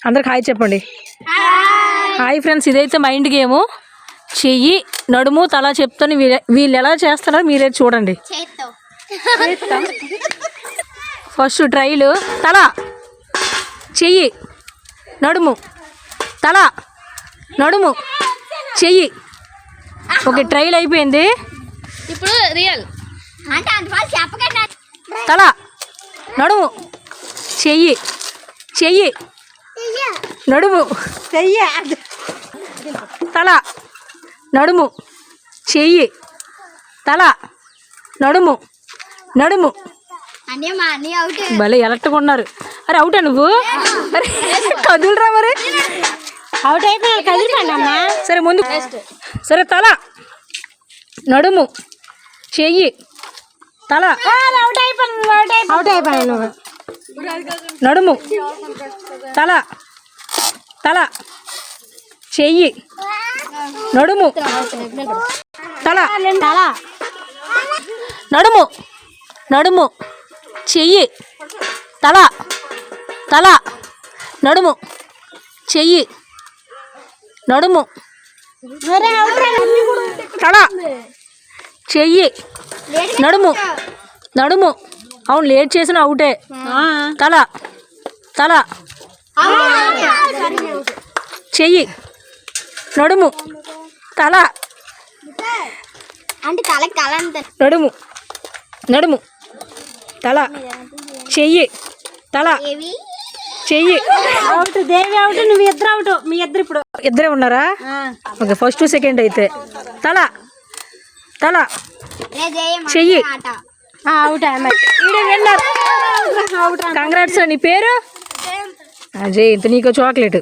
అందరికి హాయ్ చెప్పండి. Hi friends, ఇదైతే మైండ్ గేము. చెయ్యి, నడుము, తల చెప్తాను. వీళ్ళు ఎలా చేస్తున్నారో మీరే చూడండి. ఫస్ట్ ట్రైలు. తల, చెయ్యి, నడుము, తల, నడుము, చెయ్యి. ఓకే, ట్రైల్ అయిపోయింది. ఇప్పుడు రియల్. తల, నడుము, చెయ్యి, చెయ్యి, నడుము, తల, నడుము, చెయ్యి, తల, నడుము, నడుము. భలే ఎలక్ట్గా ఉన్నారు. అరే అవుటా నువ్వు? అరే కదులురా మరి. అవుట్ అయిపోయి కదిలిపోండి అమ్మా. సరే ముందు. సరే తల, నడుము, చెయ్యి, తల, అవుట్ అయిపోయాను నువ్వు. నడుము, తల, తల, చెయ్యి, నడుము, తల, తల, నడుము, నడుము, చెయ్యి, తల, తల, నడుము, చెయ్యి, నడుము, తల, చెయ్యి, నడుము, నడుము. అవును, లేట్ చేసిన అవుటే. తల, తల, చెయ్యి, నడుము, తల, అంటే తలకి తల అంత నడుము, నడుము, తల, చెయ్యి, తల, చెయ్యి. అవుట్ దేవి అవుట్, నువ్వు ఇద్దరు అవుట్. మీ ఇద్దరు ఇప్పుడు ఇద్దరే ఉన్నారా? ఓకే, ఫస్ట్ సెకండ్ అయితే. తల, తల, చెయ్యి. అవుట్. కంగ్రాట్స్. నీ పేరు? అజయ్, ఇంత నీకు చాక్లెట్.